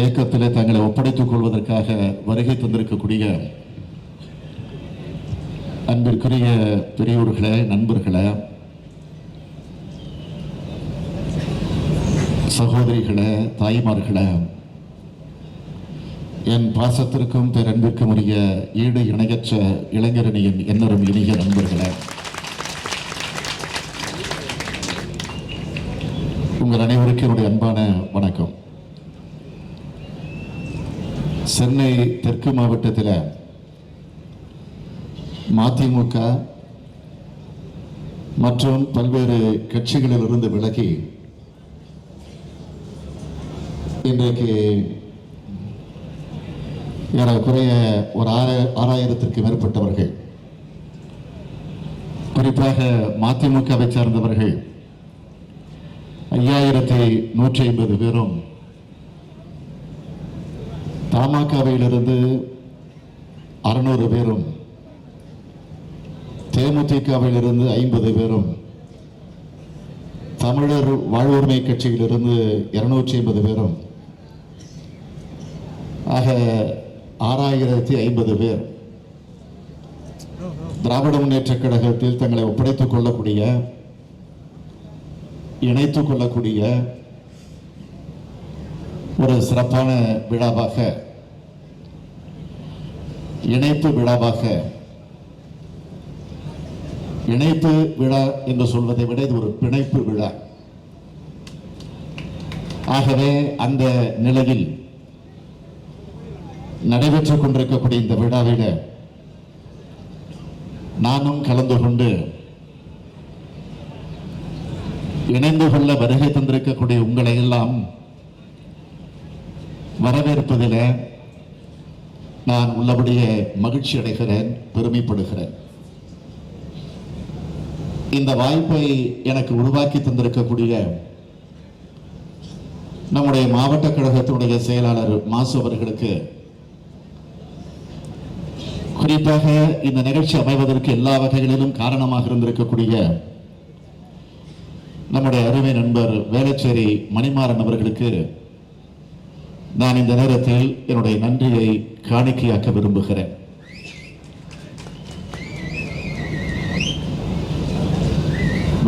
இயக்கத்திலே தங்களை ஒப்படைத்துக் கொள்வதற்காக வருகை தந்திருக்கக்கூடிய அன்பிற்குரிய பெரியோர்களே, நண்பர்களே, சகோதரிகளே, தாய்மார்களே, என் பாசத்திற்கும் பேரன்பிற்கும் உரிய ஈடு இணையற்ற இளைஞரணியின் என்னரும் இனிய நண்பர்களே, உங்கள் அனைவருக்கும் என்னுடைய அன்பான வணக்கம். சென்னை தெற்கு மாவட்டத்தில் மதிமுக மற்றும் பல்வேறு கட்சிகளிலிருந்து விலகி இன்றைக்கு ஏறக்குறைய ஒரு 6000த்திற்கு மேற்பட்டவர்கள், குறிப்பாக மதிமுகவை சார்ந்தவர்கள் 5150 பேரும், தமாகவிலிருந்து 600 பேரும், தேமுதிகவிலிருந்து 50 பேரும், தமிழர் வாழ்வுரிமை கட்சியிலிருந்து 250 பேரும், ஆக 6050 பேர் திராவிட முன்னேற்றக் கழகத்தில் தங்களை ஒப்படைத்துக் கொள்ளக்கூடிய, இணைத்துக் கொள்ளக்கூடிய ஒரு சிறப்பான விழாவாக, இணைப்பு விழாவாக, இணைப்பு விழா என்று சொல்வதை விட இது ஒரு பிணைப்பு விழா. ஆகவே அந்த நிலையில் நடைபெற்றுக் கொண்டிருக்கக்கூடிய இந்த விழாவில் நானும் கலந்து கொண்டு இணைந்து கொள்ள வருகை தந்திருக்கக்கூடிய உங்களை எல்லாம் வரவேற்பதில் நான் உள்ளபடியே மகிழ்ச்சி அடைகிறேன், பெருமைப்படுகிறேன். இந்த வாய்ப்பை எனக்கு உருவாக்கி தந்திருக்கக்கூடிய நம்முடைய மாவட்ட கழகத்தினுடைய செயலாளர் மாசு அவர்களுக்கு, குறிப்பாக இந்த நிகழ்ச்சி அமைவதற்கு எல்லா வகைகளிலும் காரணமாக இருந்திருக்கக்கூடிய நம்முடைய அருமை நண்பர் வேளச்சேரி மணிமாறன் அவர்களுக்கு நான் இந்த நேரத்தில் என்னுடைய நன்றியை காணிக்கையாக்க விரும்புகிறேன்.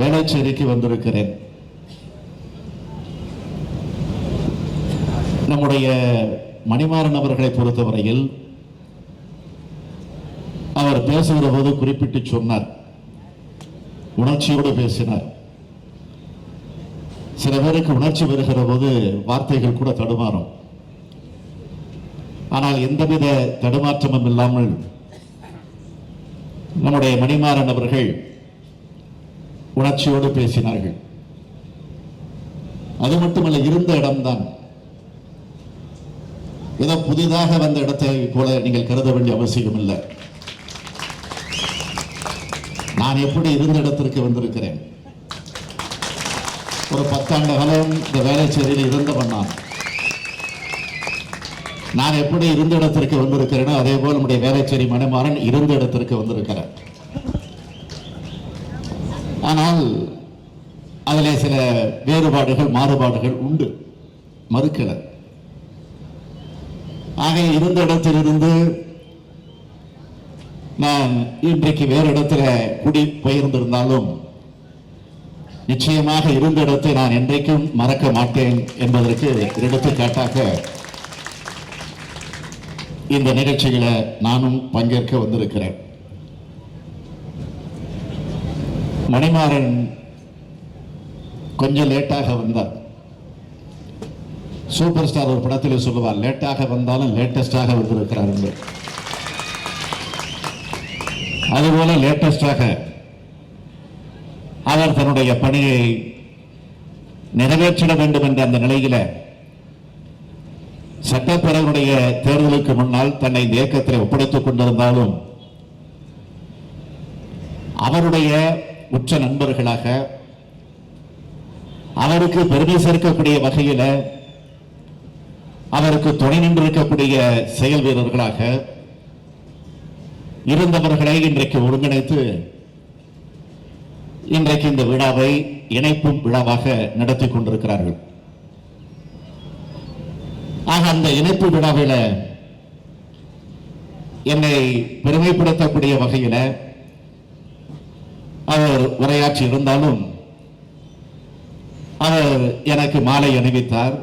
வேளச்சேரிக்கு வந்திருக்கிறேன். நம்முடைய மணிமாறன் அவர்களை பொறுத்தவரையில் அவர் பேசுகிற போது குறிப்பிட்டு சொன்னார், உணர்ச்சியோடு பேசினார். சில பேருக்கு உணர்ச்சி வருகிற போது வார்த்தைகள் கூட தடுமாறும். ஆனால் எந்தவித தடுமாற்றமும் இல்லாமல் நம்முடைய மணிமாறன் அவர்கள் உணர்ச்சியோடு பேசினார்கள். அது மட்டுமல்ல, இருந்த இடம்தான் ஏதோ புதிதாக வந்த இடத்தை போல நீங்கள் கருத வேண்டிய அவசியம் இல்லை. நான் எப்படி இருந்த இடத்திற்கு வந்திருக்கிறேன், ஒரு 10 ஆண்டு காலம் இந்த வேளச்சேரியில் இருந்தவன் நான் எப்படி இருந்த இடத்திற்கு வந்திருக்கிறேனோ அதே போல் நம்முடைய வேளச்சேரி மணிமாறன் இருந்த இடத்திற்கு வந்திருக்கிறார். ஆனால் அதிலே சில வேறுபாடுகள், மாறுபாடுகள் உண்டு, மறுக்கல. ஆக இருந்த இடத்திலிருந்து நான் இன்றைக்கு வேறு இடத்துல குடி பெயர்ந்திருந்தாலும் நிச்சயமாக இருந்த இடத்தை நான் என்றைக்கும் மறக்க மாட்டேன் என்பதற்கு எடுத்துக்காட்டாக இந்த நிகழ்ச்சிகளை நானும் பங்கேற்க வந்திருக்கிறேன். மணிமாறன் கொஞ்சம் லேட்டாக வந்தார். சூப்பர் ஸ்டார் ஒரு படத்தில் சொல்லுவார், லேட்டாக வந்தாலும் லேட்டஸ்டாக வந்திருக்கிறார் என்று. அதுபோல லேட்டஸ்டாக அவர் தன்னுடைய பணியை நிறைவேற்றிட வேண்டும் என்ற அந்த நிலையில சட்டப்பேரவையுடைய தேர்தலுக்கு முன்னால் தன்னை இந்த இயக்கத்தில் ஒப்படைத்துக் கொண்டிருந்தாலும் அவருடைய உற்ற நண்பர்களாக, அவருக்கு பெருமை சேர்க்கக்கூடிய வகையில் அவருக்கு துணை நின்றிருக்கக்கூடிய செயல் வீரர்களாக இருந்தவர்களை இன்றைக்கு ஒருங்கிணைத்து இன்றைக்கு இந்த விழாவை இணைப்பும் விழாவாக நடத்தி கொண்டிருக்கிறார்கள். ஆக அந்த இணைப்பு விழாவில் என்னை பெருமைப்படுத்தக்கூடிய வகையில் அவர் உரையாற்றி இருந்தாலும் அவர் எனக்கு மாலை அணிவித்தார்,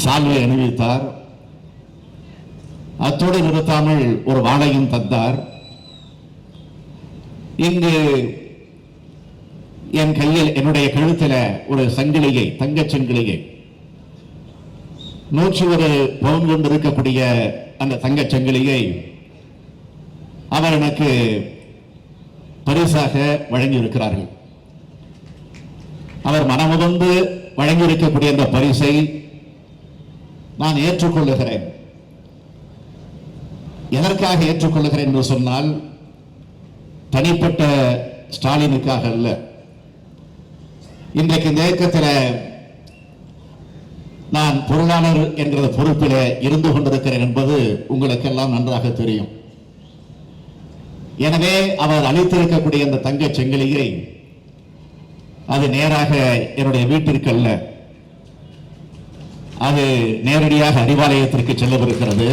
சால்வை அணிவித்தார், அத்தோடு நிறுத்தாமல் ஒரு வாளையும் தந்தார். இங்கு என் கையில் என்னுடைய கழுத்தில் ஒரு சங்கிலியை, தங்கச் சங்கிலியை, 101 பவுன் கொண்டு இருக்கக்கூடிய அந்த தங்கச் சங்கிலியை அவர் எனக்கு பரிசாக வழங்கியிருக்கிறார்கள். அவர் மனமுவந்து வழங்கியிருக்கக்கூடிய அந்த பரிசை நான் ஏற்றுக்கொள்ளுகிறேன். எதற்காக ஏற்றுக்கொள்ளுகிறேன் என்று சொன்னால், தனிப்பட்ட ஸ்டாலினுக்காக அல்ல. இன்றைக்கு இந்த இயக்கத்தில் நான் பொருளாளர் என்கிற பொறுப்பில் இருந்து கொண்டிருக்கிறேன் என்பது உங்களுக்கெல்லாம் நன்றாக தெரியும். எனவே அவர் அளித்திருக்கக்கூடிய அந்த தங்கச் செங்கிலியை அது நேராக என்னுடைய வீட்டிற்கு அல்ல, அது நேரடியாக அறிவாலயத்திற்கு செல்லவிருக்கிறது.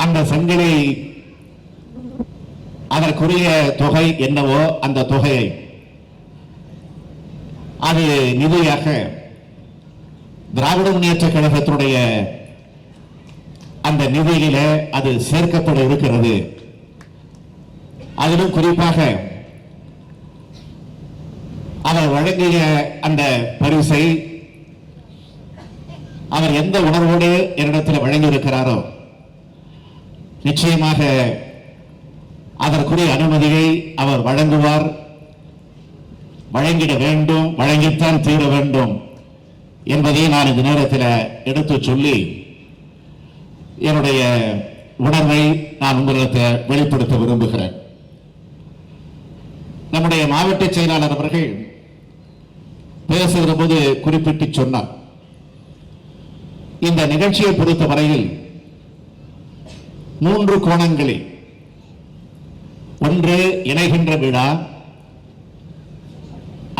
அந்த சங்கிலி அதற்குரிய தொகை என்னவோ அந்த தொகையை அது நிதியாக திராவிட முன்னேற்ற கழகத்தினுடைய அந்த நிதியில அது சேர்க்கப்பட இருக்கிறது. அதிலும் குறிப்பாக அவர் வழங்கிய அந்த பரிசை அவர் எந்த உணர்வோடு என்னிடத்தில் வழங்கியிருக்கிறாரோ நிச்சயமாக அதற்குரிய அனுமதியை அவர் வழங்குவார், வழங்கிட வேண்டும், வழங்கித்தான் தீர வேண்டும் என்பதை நான் இந்த நேரத்தில் எடுத்து சொல்லி என்னுடைய உணர்வை நான் உங்களுக்கு வெளிப்படுத்த விரும்புகிறேன். நம்முடைய மாவட்ட செயலாளர் அவர்கள் பேசுகிற போது குறிப்பிட்டு சொன்னார், இந்த நிகழ்ச்சியை பொறுத்த வரையில் 3 கோணங்களில், ஒன்று இணைகின்ற விழா,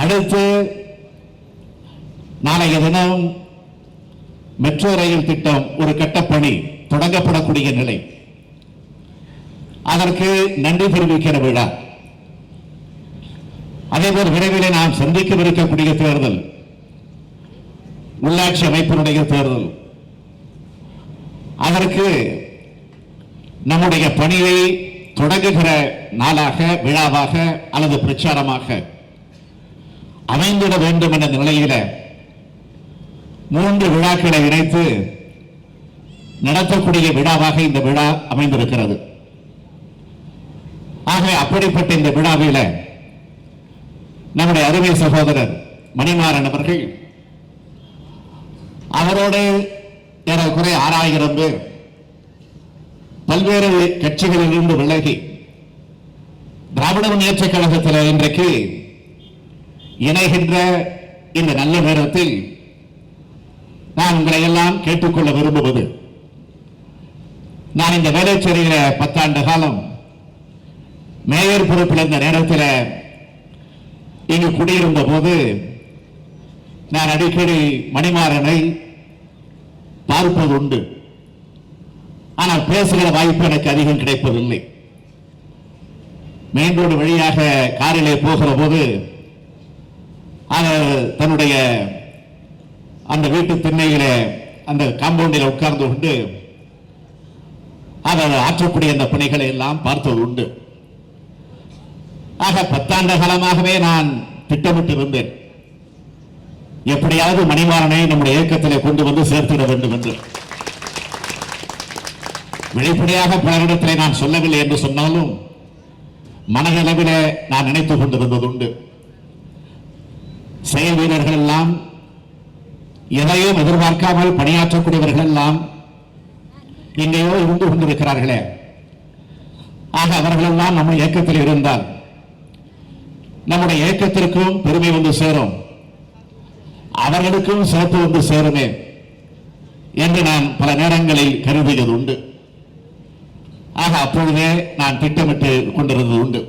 அடுத்து நாளைய தினம் மெட்ரோ ரயில் திட்டம் ஒரு கட்டப்பணி தொடங்கப்படக்கூடிய நிலை, அதற்கு நன்றி தெரிவிக்கிற விழா, அதேபோல் விரைவிலே நாம் சந்திக்கவிருக்கக்கூடிய தேர்தல், உள்ளாட்சி அமைப்பினுடைய தேர்தல், அதற்கு நம்முடைய பணியை தொடங்குகிற நாளாக, விழாவாக அல்லது பிரச்சாரமாக அமைந்திட வேண்டும் என்ற நிலையில 3 விழாக்களை இணைத்து நடத்தக்கூடிய விழாவாக இந்த விழா அமைந்திருக்கிறது. ஆக அப்படிப்பட்ட இந்த விழாவில் நம்முடைய அருமை சகோதரர் மணிமாறன் அவர்கள், அவரோடு ஏறக்குறைய 6000 பேர் பல்வேறு கட்சிகளிலிருந்து விலகி திராவிட முன்னேற்ற கழகத்தில் இன்றைக்கு இணைகின்ற இந்த நல்ல நேரத்தில் நான் உங்களை எல்லாம் கேட்டுக்கொள்ள விரும்புவது, நான் இந்த வேலைச்சேரியில 10 ஆண்டு காலம் மேயர் பொறுப்பில் இருந்த நேரத்தில் இங்கு குடியிருந்த போது நான் அடிக்கடி மணிமாறனை பார்ப்பது உண்டு. ஆனால் பேசுகிற வாய்ப்பு எனக்கு அதிகம் கிடைப்பதில்லை. மெயின் ரோடு வழியாக காரிலே போகிற போது தன்னுடைய அந்த வீட்டு திண்ணையில அந்த காம்பவுண்டில் உட்கார்ந்து கொண்டு அவர் ஆற்றக்கூடிய அந்த பணிகளை எல்லாம் பார்த்தது உண்டு. ஆக 10 ஆண்டு காலமாகவே நான் திட்டமிட்டு இருந்தேன், எப்படியாவது மணிமாறனை நம்முடைய இயக்கத்திலே கொண்டு வந்து சேர்த்திட வேண்டும் என்று. வெளிப்படையாக பலரிடத்திலே நான் சொல்லவில்லை என்று சொன்னாலும் மனதளவில் நான் நினைத்துக் கொண்டிருந்தது உண்டு. செயல் வீரர்கள் எல்லாம், எதையும் எதிர்பார்க்காமல் பணியாற்றக்கூடியவர்கள் எல்லாம் எங்கேயோ இருந்து கொண்டிருக்கிறார்களே. ஆக அவர்கள் எல்லாம் நம்ம இயக்கத்தில் இருந்தால் நம்முடைய இயக்கத்திற்கும் பெருமை வந்து சேரும், அவர்களுக்கும் சிறப்பு வந்து சேருமே என்று நான் பல நேரங்களில் கருதியது உண்டு. ஆக அப்பொழுதே நான் திட்டமிட்டு கொண்டிருந்தது உண்டு.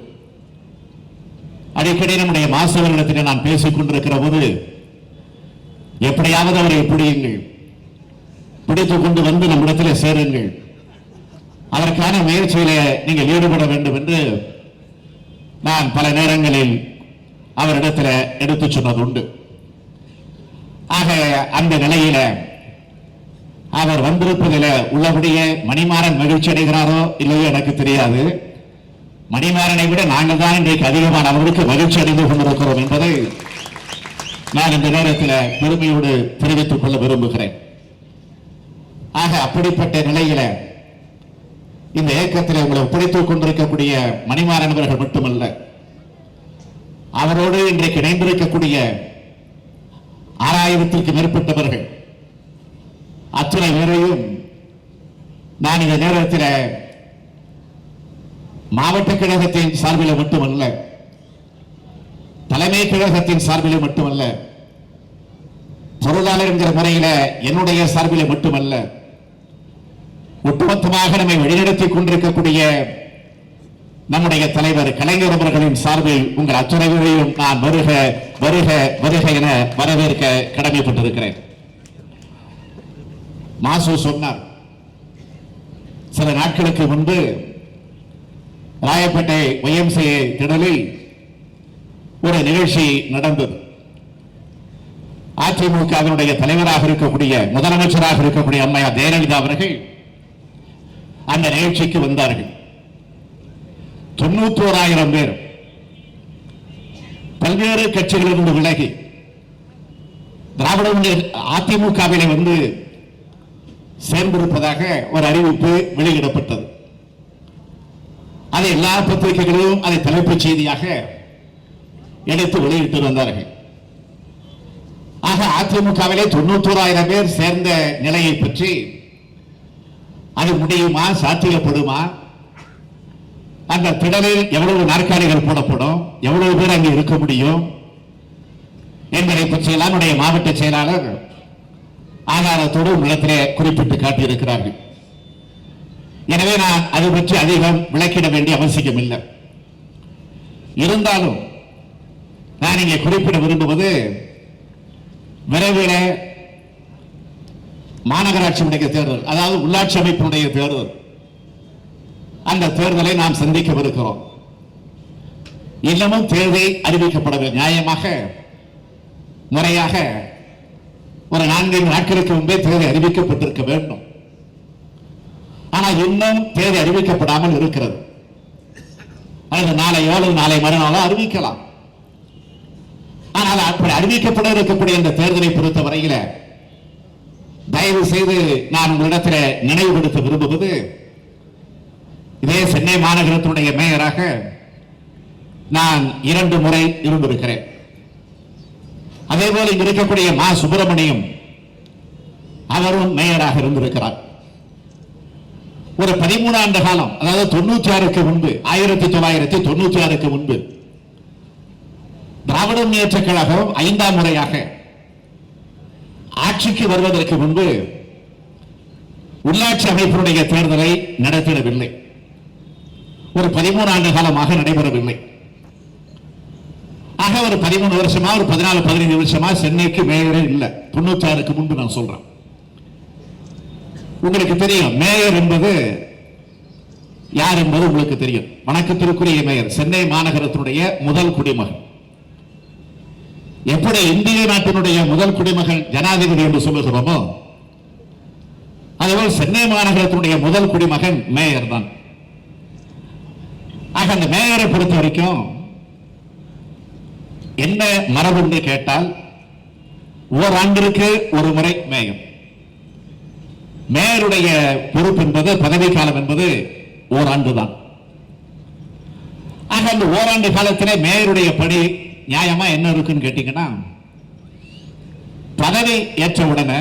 அடிக்கடி நம்முடைய மாசவர்களிடத்தில் நான் பேசிக் கொண்டிருக்கிற போது எப்படியாவது அவரை பிடியுங்கள், பிடித்துக் கொண்டு வந்து நம்மிடத்தில் சேருங்கள், அதற்கான முயற்சியில நீங்கள் ஈடுபட வேண்டும் என்று நான் பல நேரங்களில் அவரிடத்தில் எடுத்து சொன்னது உண்டு. ஆக அந்த நிலையில அவர் வந்திருப்பதில் உள்ளபடியே மணிமாறன் மகிழ்ச்சி அடைகிறாரோ இல்லையோ எனக்கு தெரியாது. மணிமாறனை விட நாங்கள் தான் இன்றைக்கு அதிகமான அவருக்கு மகிழ்ச்சி அடைந்து கொண்டிருக்கிறோம் என்பதை நான் இந்த நேரத்தில் பெருமையோடு தெரிவித்துக் கொள்ள விரும்புகிறேன். ஆக அப்படிப்பட்ட நிலையில இந்த இயக்கத்தில் உங்களை ஒப்படைத்துக் கொண்டிருக்கக்கூடிய மணிமாறன் அவர்கள் மட்டுமல்ல, அவரோடு இன்றைக்கு இணைந்திருக்கக்கூடிய 6000த்திற்கு மேற்பட்டவர்கள் அத்தனை பேரையும் நான் இந்த நேரத்தில் மாவட்ட கழகத்தின் சார்பில் மட்டுமல்ல, தலைமை கழகத்தின் சார்பில் மட்டுமல்ல, பொருளாளர் என்கிற முறையில் என்னுடைய சார்பில் மட்டுமல்ல, ஒட்டுமொத்தமாக நம்மை வழிநடத்திக் கொண்டிருக்கக்கூடிய நம்முடைய தலைவர் கலைஞர் அவர்களின் சார்பில் உங்கள் அத்தனை பேரையும் நான் வருக வருக வருக என வரவேற்க கடமைப்பட்டிருக்கிறேன். மாசு சொன்னார், சில நாட்களுக்கு முன்பு ராயப்பேட்டை YMCA திடலில் ஒரு நிகழ்ச்சி நடந்தது. அதிமுகவினுடைய தலைவராக இருக்கக்கூடிய முதலமைச்சராக இருக்கக்கூடிய அம்மையார் ஜெயலலிதா அவர்கள் அந்த நிகழ்ச்சிக்கு வந்தார்கள். 91,000 பேர் பல்வேறு கட்சிகளிலிருந்து விலகி திராவிட அதிமுகவிலே வந்து சேர்ந்திருப்பதாக ஒரு அறிவிப்பு வெளியிடப்பட்டது. அதை எல்லா பத்திரிகைகளும் அதை தலைப்புச் செய்தியாக எடுத்து வெளியிட்டு வந்தார்கள். ஆக அதிமுகவிலே 91,000 பேர் சேர்ந்த நிலையை பற்றி அது முடியுமா, சாத்தியப்படுமா, அந்த திடலில் எவ்வளவு நாற்காலிகள் போடப்படும், எவ்வளவு பேர் அங்கே இருக்க முடியும் என்பதை பற்றி எல்லாம் மாவட்ட செயலாளர் ஆதாரத்தோடு உள்ளத்திலே குறிப்பிட்டு காட்டியிருக்கிறார்கள். எனவே நான் அது பற்றி அதிகம் விளக்கிட வேண்டிய அவசியம் இல்லை. இருந்தாலும் நான் இங்கே குறிப்பிட விரும்புவது, விரைவில் மாநகராட்சியுடைய தேர்தல், அதாவது உள்ளாட்சி அமைப்பினுடைய தேர்தல், அந்த தேர்தலை நாம் சந்திக்கவிருக்கிறோம். இன்னமும் தேதி அறிவிக்கப்படவில்லை. நியாயமாக முறையாக ஒரு 4 நாட்களுக்கு முன்பே தேதி அறிவிக்கப்பட்டிருக்க வேண்டும். ஆனால் இன்னும் தேதி அறிவிக்கப்படாமல் இருக்கிறது. அல்லது நாளையோ நாளை மறுநாளோ அறிவிக்கலாம். ஆனால் அப்படி அறிவிக்கப்பட இருக்கக்கூடிய இந்த தேர்தலை பொறுத்த வரையில் தயவு செய்து நான் உங்களிடத்தில் நினைவுபடுத்த விரும்புவது, இதே சென்னை மாநகரத்தினுடைய மேயராக நான் 2 முறை இருந்திருக்கிறேன். அதே போல இங்க இருக்கக்கூடிய மா சுப்பிரமணியம் அவரும் மேயராக இருந்திருக்கிறார். ஒரு 13 ஆண்டு காலம், அதாவது 96க்கு முன்பு, 1996க்கு முன்பு திராவிட முன்னேற்ற கழகம் 5ஆம் முறையாக ஆட்சிக்கு வருவதற்கு முன்பு உள்ளாட்சி அமைப்பினுடைய தேர்தலை நடத்திடவில்லை. ஒரு 13 ஆண்டு காலமாக நடைபெறவில்லை. ஆக ஒரு 13 வருஷமா, ஒரு 14-15 வருஷமா சென்னைக்கு மேயரே இல்லை. 96க்கு முன்பு நான் சொல்றேன். உங்களுக்கு தெரியும் மேயர் என்பது யார் என்பது உங்களுக்கு தெரியும். வணக்கத்திற்குரிய மேயர், சென்னை மாநகரத்தினுடைய முதல் குடிமகன். எப்படி இந்திய நாட்டினுடைய முதல் குடிமகன் ஜனாதிபதி என்று சொல்லுகிறோமோ, அதுபோல் சென்னை மாநகரத்தினுடைய முதல் குடிமகன் மேயர் தான். ஆக அந்த மேயரை பொறுத்த வரைக்கும் என்ன மரபு என்று கேட்டால், ஓராண்டிற்கு ஒரு முறை மேயர். மேயருடைய பொறுப்பு என்பது, பதவி காலம் என்பது ஓராண்டு தான். ஆக அந்த ஓராண்டு காலத்திலே மேயருடைய பணி நியாயமா என்ன இருக்குன்னு கேட்டீங்கன்னா, பதவி ஏற்ற உடனே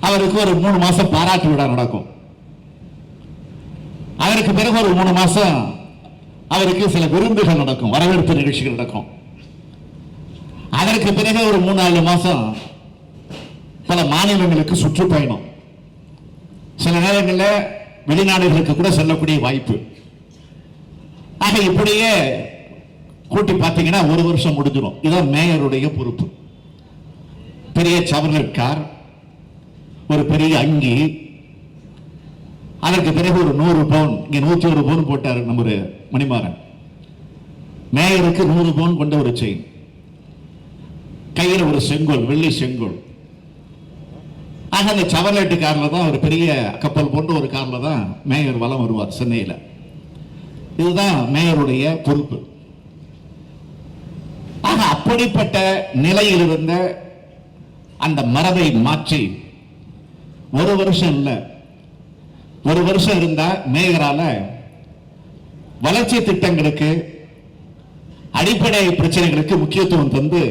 அவருக்கு ஒரு 3 மாசம் பாராட்டு விழா நடக்கும். அதற்கு பிறகு ஒரு 3 மாசம் அவருக்கு சில விருந்துகள் நடக்கும், வரவேற்பு நிகழ்ச்சிகள் நடக்கும். அதற்கு பிறகு ஒரு 3-4 மாசம் பல மாநிலங்களுக்கு சுற்றுப்பயணம், சில நேரங்களில் வெளிநாடுகளுக்கு கூட செல்லக்கூடிய வாய்ப்பு. ஆக இப்படியே கூட்டி பார்த்தீங்கன்னா ஒரு வருஷம் முடிஞ்சிடும். இதான் மேயருடைய பொறுப்பு. பெரிய சவர்லெட் கார், ஒரு பெரிய அங்கி, அதற்கு பிறகு ஒரு 100 பவுன், இங்க 101 பவுன் போட்டார் நம்ம மணிமாறன். மேயருக்கு 100 பவுன் கொண்ட ஒரு செயின், கையில் ஒரு செங்கோல், வெள்ளி செங்கோல். ஆக அந்த சவர்லெட் கார்ல தான், ஒரு பெரிய கப்பல் போன்ற ஒரு கார்ல தான் மேயர் வலம் வருவார் சென்னையில். இதுதான் மேயருடைய பொறுப்பு. ஆக அப்படிப்பட்ட நிலையில் இருந்த அந்த மரபை மாற்றி ஒரு வருஷம் இல்ல, ஒரு வருஷம் இருந்தா மேயரால வளர்ச்சி திட்டங்களுக்கு, அடிப்படை பிரச்சனைகளுக்கு முக்கியத்துவம் தந்து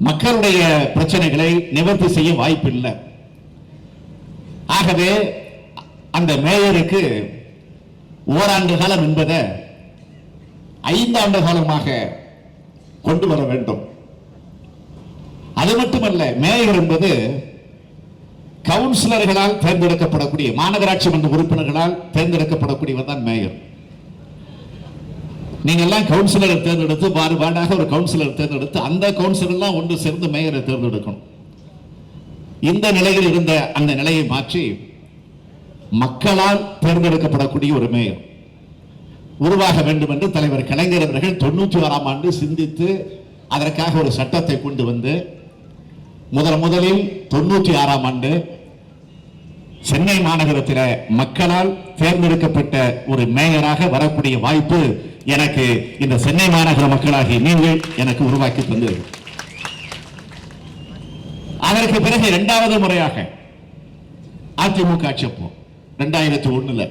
மக்களுடைய பிரச்சனைகளை நிவர்த்தி செய்ய வாய்ப்பில்லை. ஆகவே அந்த மேயருக்கு ஓராண்டு காலம் என்பதை 5 ஆண்டு காலமாக கொண்டு வர வேண்டும். அது மட்டுமல்ல, மேயர் என்பது கவுன்சிலர்களால் தேர்ந்தெடுக்கப்படக்கூடிய, மாநகராட்சி மன்ற உறுப்பினர்களால் தேர்ந்தெடுக்கப்படக்கூடியவர் தான் மேயர். நீங்க எல்லாம் கவுன்சிலரை தேர்ந்தெடுத்து, வார்டாக ஒரு கவுன்சிலர் தேர்ந்தெடுத்து, அந்த கவுன்சிலர் எல்லாம் ஒன்று சேர்ந்து மேயரை தேர்ந்தெடுக்கணும். இந்த நிலையில் இருந்த அந்த நிலையை மாற்றி மக்களால் தேர்ந்தெடுக்கப்படக்கூடிய ஒரு மேயர் உருவாக வேண்டும் என்று தலைவர் கலைஞர் அவர்கள் 96ஆம் ஆண்டு சிந்தித்து அதற்காக ஒரு சட்டத்தை கொண்டு வந்து முதலில் 96ஆம் ஆண்டு சென்னை மாநகரத்தில் மக்களால் தேர்ந்தெடுக்கப்பட்ட ஒரு மேயராக வரக்கூடிய வாய்ப்பு எனக்கு இந்த சென்னை மாநகர மக்களாகி நீங்கள் எனக்கு உருவாக்கி தந்தது. அதற்கு பிறகு 2வது முறையாக அதிமுக ஆட்சியப்போ 2001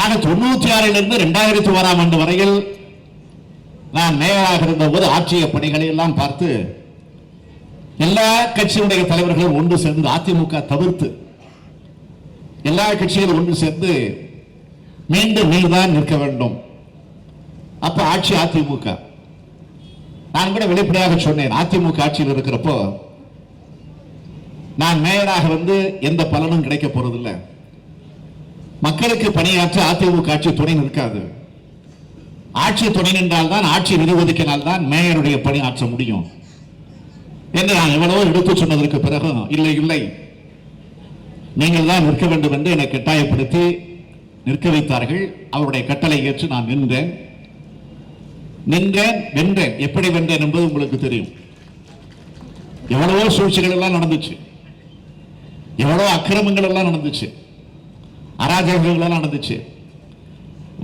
ஆக 96 2001ஆம் ஆண்டு வரையில் நான் மேயராக இருந்த போது ஆட்சிய பணிகளை எல்லாம் பார்த்து எல்லா கட்சியுடைய தலைவர்களும் ஒன்று சேர்ந்து, அதிமுக தவிர்த்து எல்லா கட்சிகளும் ஒன்று சேர்ந்து மீண்டும் நீதான் நிற்க வேண்டும். அப்ப ஆட்சி அதிமுக. நான் கூட வெளிப்படையாக சொன்னேன், அதிமுக ஆட்சியில் இருக்கிறப்போ நான் மேயராக வந்து எந்த பலனும் கிடைக்க போறதில்லை. மக்களுக்கு பணியாற்ற அதிமுக ஆட்சி துணை நிற்காது. ஆட்சி துணை நின்றால் தான், ஆட்சி நிதி ஒதுக்கினால் தான் மேயருடைய பணி ஆற்ற முடியும் என்று நான் எவ்வளவோ எடுத்து சொன்னதற்கு பிறகு இல்லை நீங்கள் தான் நிற்க வேண்டும் என்று என்னை கட்டாயப்படுத்தி நிற்க வைத்தார்கள். அவருடைய கட்டளை ஏற்று நான் வென்றேன். எப்படி வென்றேன் என்பது உங்களுக்கு தெரியும். எவ்வளவோ சூழ்ச்சிகள் எல்லாம் நடந்துச்சு, எவ்வளவோ அக்கிரமங்கள் எல்லாம் நடந்துச்சு, அராஜகங்கள் எல்லாம் நடந்துச்சு.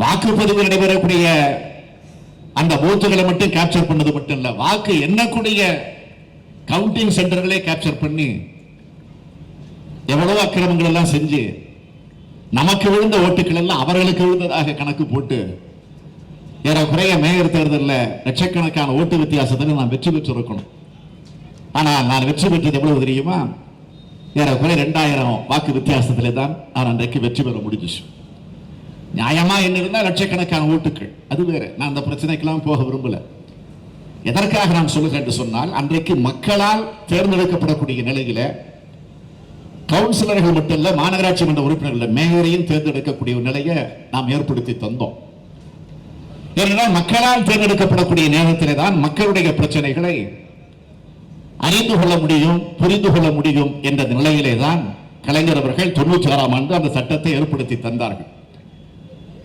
வாக்குப்பதிவு நடைபெறக்கூடிய அந்த பூத்துகளை மட்டும் கேப்சர் பண்ணது மட்டும் இல்ல, வாக்கு எண்ணக்கூடிய கவுண்டிங் சென்டர்களை கேப்சர் பண்ணி எவ்வளவு அக்கிரமங்கள் எல்லாம் செஞ்சு நமக்கு விழுந்த ஓட்டுகள் எல்லாம் அவர்களுக்கு விழுந்ததாக கணக்கு போட்டு ஏறக்குறைய மேயர் தேர்தலில் லட்சக்கணக்கான ஓட்டு வித்தியாசத்தில் நான் வெற்றி பெற்று இருக்கணும். ஆனால் நான் வெற்றி பெற்றது எவ்வளவு தெரியுமா? ஏறக்குறைய 2000 வாக்கு வித்தியாசத்திலே தான் நான் அன்றைக்கு வெற்றி பெற முடிஞ்சிச்சு. நியாயமா என்ன இருந்தால் லட்சக்கணக்கான ஓட்டுகள், அது வேற. நான் அந்த பிரச்சனைக்கெல்லாம் போக விரும்பல. எதற்காக நான் சொல்லுகிறேன் என்று சொன்னால், அன்றைக்கு மக்களால் தேர்ந்தெடுக்கப்படக்கூடிய நிலையில கவுன்சிலர்கள் மட்டும் இல்ல, மாநகராட்சி மன்ற உறுப்பினர்கள் மேயரையும் தேர்ந்தெடுக்கக்கூடிய நிலையை நாம் ஏற்படுத்தி தந்தோம். ஏனென்றால் மக்களால் தேர்ந்தெடுக்கப்படக்கூடிய நேரத்திலே தான் மக்களுடைய பிரச்சனைகளை அறிந்து கொள்ள முடியும், புரிந்து கொள்ள முடியும் என்ற நிலையிலே தான் கலைஞர் அவர்கள் 96ஆம் ஆண்டு அந்த சட்டத்தை ஏற்படுத்தி தந்தார்கள்.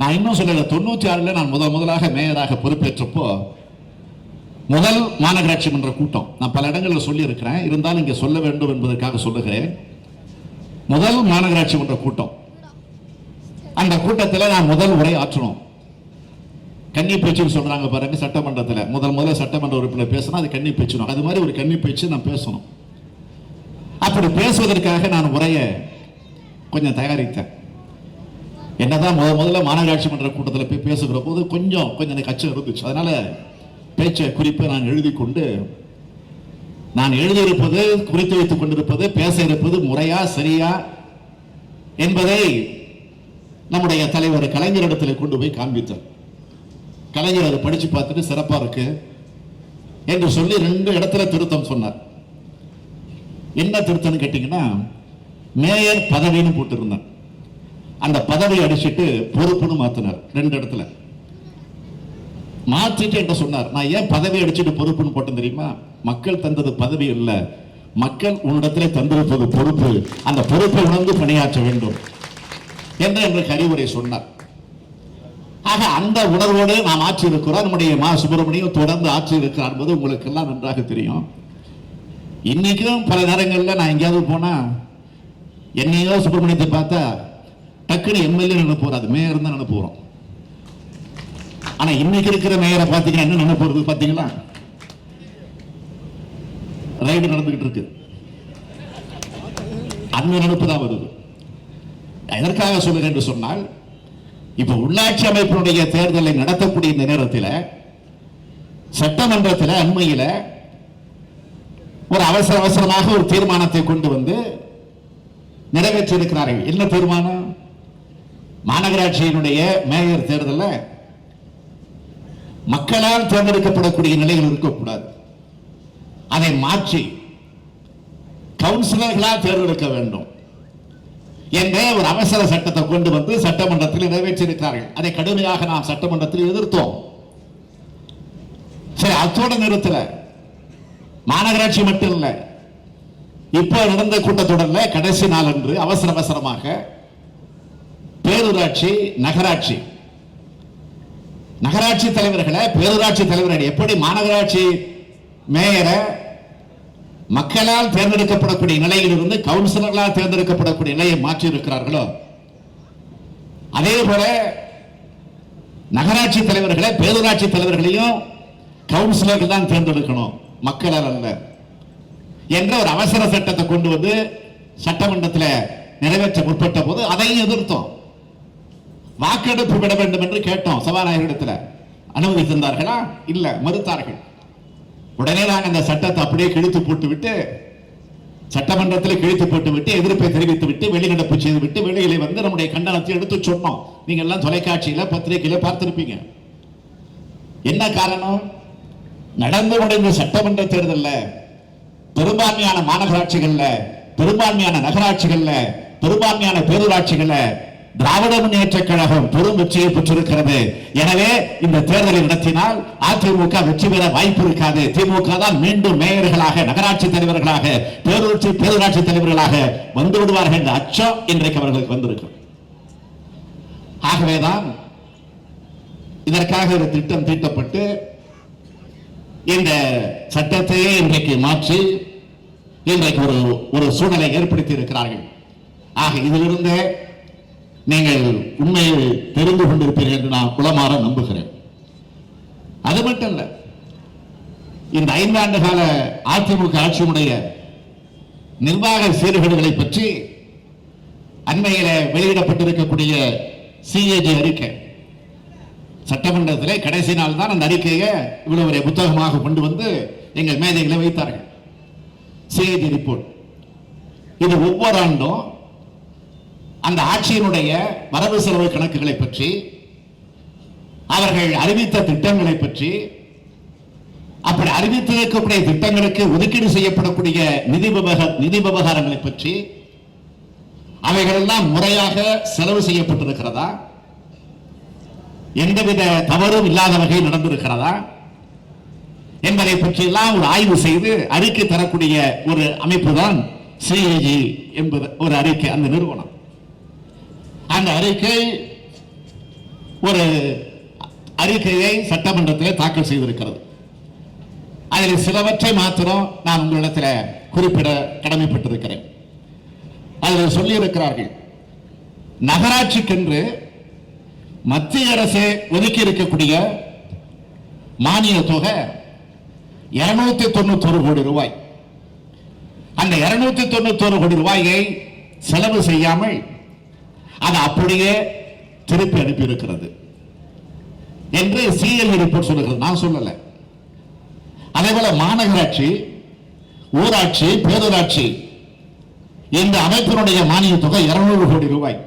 நான் இன்னும் சொல்லல, 96ல் நான் முதலாக மேயராக பொறுப்பேற்றப்போ முதல் மாநகராட்சி மன்ற கூட்டம் நான் பல இடங்களில் சொல்லி இருக்கிறேன், இருந்தாலும் இங்கே சொல்ல வேண்டும் என்பதற்காக சொல்லுகிறேன். முதல் மாநகராட்சி மன்ற கூட்டம், அந்த கூட்டத்தில் நான் முதல் உரை ஆற்றணும். கன்னி பேச்சுன்னு சொல்றாங்க பாருங்க, சட்டமன்றத்தில் முதல்ல சட்டமன்ற உறுப்பினர் பேசணும், அது கன்னி பேச்சணும். அது மாதிரி ஒரு கன்னி பேச்சு நான் பேசணும். அப்படி பேசுவதற்காக நான் உரையை கொஞ்சம் தயாரித்தேன். என்னதான் முதல்ல மாநகராட்சி மன்ற கூட்டத்தில் போய் பேசுகிற போது கொஞ்சம் எனக்கு அச்சம் இருந்துச்சு. அதனால பேச்சை குறிப்பை நான் எழுதி கொண்டு, நான் எழுதியிருப்பது, குறித்து வைத்துக் கொண்டிருப்பது, பேச இருப்பது முறையா சரியா என்பதை நம்முடைய தலைவர் கலைஞரிடத்தில் கொண்டு போய் காண்பித்தார். கலைஞர் அதை படிச்சு பார்த்துட்டு சிறப்பா இருக்கு என்று சொல்லி 2 இடத்துல திருத்தம் சொன்னார். என்ன திருத்தம் கேட்டீங்கன்னா, மேயர் பதவின்னு போட்டிருந்தார், அந்த பதவி அடிச்சுட்டு பொறுப்புன்னு மாத்தினார் 2 இடத்துல. மாற்றிட்டு என்ன சொன்னார், நான் ஏன் பதவி அடிச்சுட்டு பொறுப்புன்னு போட்டேன் தெரியுமா? மக்கள் தந்தது பதவி இல்ல, மக்கள் உன்னிடத்திலே தந்திருப்பது பொறுப்பு. அந்த பொறுப்பை உணர்ந்து பணியாற்ற வேண்டும் என்று எங்களுக்கு அறிவுரை சொன்னார். ஆக அந்த உணர்வோடு நாம் ஆட்சி இருக்கிறோம். நம்முடைய மா சுப்பிரமணியம் தொடர்ந்து ஆட்சி இருக்கிறார் என்பது உங்களுக்கு எல்லாம் நன்றாக தெரியும். இன்னைக்கும் பல நேரங்களில் நான் எங்கேயாவது போனா என்னையோ சுப்பிரமணியத்தை பார்த்தா டக்குன்னு எம்எல்ஏ நினைப்போம், அது மேயர் தான் நினைப்போம். ஆனா இன்னைக்கு இருக்கிற மேயரை பார்த்தீங்கன்னா என்ன நினைப்போறது பார்த்தீங்களா? ரைடு நடந்துகிட்டு இருக்கு, அந்த நினைப்பு தான் வருது. எதற்காக சொல்லுகிறேன் என்று சொன்னால், இப்ப உள்ளாட்சி அமைப்பினுடைய தேர்தலை நடத்தக்கூடிய இந்த நேரத்தில் சட்டமன்றத்தில் அண்மையில் ஒரு அவசரமாக ஒரு தீர்மானத்தை கொண்டு வந்து நிறைவேற்றி இருக்கிறார்கள். என்ன தீர்மானம்? மாநகராட்சியினுடைய மேயர் தேர்தலில் மக்களால் தேர்ந்தெடுக்கப்படக்கூடிய நிலைகள் இருக்கக்கூடாது, அதை மாற்றி கவுன்சிலர்களால் தேர்ந்தெடுக்க வேண்டும் என்ற ஒரு அவசர சட்டத்தை கொண்டு வந்து சட்டமன்றத்தில் நிறைவேற்றியிருக்கிறார்கள். அதை கடுமையாக நாம் சட்டமன்றத்தில் எதிர்த்தோம். சரி, அத்தோட நிறுத்தல. மாநகராட்சி மட்டும் இல்ல, இப்போ நடந்த கூட்டத்தொடரில் கடைசி நாள் அன்று அவசரமாக பேரூராட்சி நகராட்சி தலைவர்களை, பேரூராட்சி தலைவர்கள் எப்படி மாநகராட்சி மேயரை மக்களால் தேர்ந்தெடுக்கப்படக்கூடிய நிலையில் இருந்து கவுன்சிலர்களால் தேர்ந்தெடுக்கப்படக்கூடிய நிலையை மாற்றி இருக்கிறார்களோ, அதே போல நகராட்சி தலைவர்களை, பேரூராட்சி தலைவர்களையும் கவுன்சிலர்கள் தான் தேர்ந்தெடுக்கணும், மக்களால் அல்ல என்ற ஒரு அவசர சட்டத்தை கொண்டு வந்து சட்டமன்றத்தில் நிறைவேற்ற முற்பட்ட போது அதையும் எதிர்த்தோம். வாக்கெடுப்பு விட வேண்டும் என்று கேட்டோம் சபாநாயகரிடத்தில். அனுமதி தந்தார்களா? இல்ல, மறுத்தார்கள். உடனே நாங்கள் அந்த சட்டத்தை அப்படியே கிழித்து போட்டுவிட்டு, சட்டமன்றத்தில் கிழித்து போட்டுவிட்டு, எதிர்ப்பை தெரிவித்து விட்டு, வெளிநடப்பு செய்துவிட்டு, வெளியிலே வந்து நம்முடைய கண்டனத்தை எடுத்து சொன்னோம். நீங்க எல்லாம் தொலைக்காட்சியில, பத்திரிகையில பார்த்திருப்பீங்க. என்ன காரணம்? நடந்து முடிந்த சட்டமன்ற தேர்தலில் பெரும்பான்மையான மாநகராட்சிகள்ல, பெரும்பான்மையான நகராட்சிகள்ல, பெரும்பான்மையான பேரூராட்சிகள்ல திராவிட முன்னேற்ற கழகம் பெரும் வெற்றியை பெற்றிருக்கிறது. எனவே இந்த தேர்தலை நடத்தினால் அதிமுக வெற்றி பெற வாய்ப்பு இருக்காது. திமுக தான் மீண்டும் மேயர்களாக, நகராட்சி தலைவர்களாக, பேரூராட்சி தலைவர்களாக வந்து விடுவார்கள் என்ற அச்சம் இன்றைக்கு அவர்களுக்கு வந்திருக்கும். ஆகவேதான் இதற்காக ஒரு திட்டம் தீட்டப்பட்டு இந்த சட்டத்தையே இன்றைக்கு மாற்றி இன்றைக்கு ஒரு சூழலை ஏற்படுத்தி இருக்கிறார்கள். ஆக இதிலிருந்து நீங்கள் உண்மையை தெரிந்து கொண்டிருப்பீர்கள் என்று நான் குளமாற நம்புகிறேன். அது மட்டும் இல்ல, இந்த 5 ஆண்டு கால அதிமுக ஆட்சியினுடைய நிர்வாக சீர்கேடுகளை பற்றி அண்மையில வெளியிடப்பட்டிருக்கக்கூடிய சிஏஜி அறிக்கை, சட்டமன்றத்தில் கடைசி நாள் தான் அந்த அறிக்கையை இவ்வளவு புத்தகமாக கொண்டு வந்து எங்கள் மேதைகளை வைத்தார்கள். CAG report. இது ஒவ்வொரு ஆண்டும் அந்த ஆட்சியினுடைய வரவு செலவு கணக்குகளை பற்றி, அவர்கள் அறிவித்த திட்டங்களை பற்றி, அப்படி அறிவித்திருக்கக்கூடிய திட்டங்களுக்கு ஒதுக்கீடு செய்யப்படக்கூடிய நிதி விவகாரங்களை பற்றி, அவைகள் எல்லாம் முறையாக செலவு செய்யப்பட்டிருக்கிறதா, எந்தவித தவறும் இல்லாத வகையில் நடந்திருக்கிறதா என்பதை பற்றி எல்லாம் ஒரு ஆய்வு செய்து அறிக்கை தரக்கூடிய ஒரு அமைப்பு தான் சிஏஜி என்பது ஒரு அறிக்கை. அந்த நிறுவனம் அந்த அறிக்கை ஒரு அறிக்கையை சட்டமன்றத்தில் தாக்கல் செய்திருக்கிறது. அதில் சிலவற்றை மாத்திரம் நான் உங்களிடத்தில் குறிப்பிட கடமைப்பட்டிருக்கிறேன். அதில் சொல்லியிருக்கிறார்கள், நகராட்சிக்கென்று மத்திய அரசு ஒதுக்கி இருக்கக்கூடிய மானிய தொகை 291 கோடி ரூபாய். அந்த 291 கோடி ரூபாயை செலவு செய்யாமல் அது அப்படியே திருப்பி அனுப்பி இருக்கிறது என்று சிஎல்இ ரிப்போர்ட் சொல்லுகிறது. நான் சொல்லல. அதேபோல மாநகராட்சி, ஊராட்சி, பேரூராட்சி இந்த அமைப்பினுடைய மானிய தொகை 200 கோடி ரூபாய்.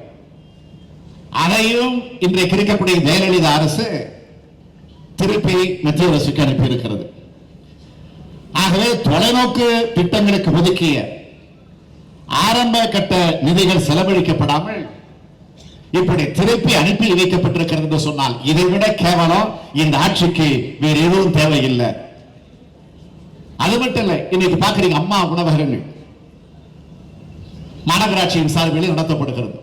அதையும் இன்றைக்கு இருக்கக்கூடிய ஜெயலலிதா அரசு திருப்பி மத்திய அரசுக்கு அனுப்பி இருக்கிறது. ஆகவே தொலைநோக்கு திட்டங்களுக்கு ஒதுக்கிய ஆரம்ப கட்ட நிதிகள் செலவழிக்கப்படாமல் இப்படி திருப்பி அனுப்பி வைக்கப்பட்டிருக்கிறது என்று சொன்னால் இதைவிட கேவலம் இந்த ஆட்சிக்கு வேறு எதுவும் தேவையில்லை. அது மட்டும் இல்ல, இன்னைக்கு பாக்குறீங்க அம்மா உணவகங்கள் மாநகராட்சியின் சார்பில் நடத்தப்படுகிறது.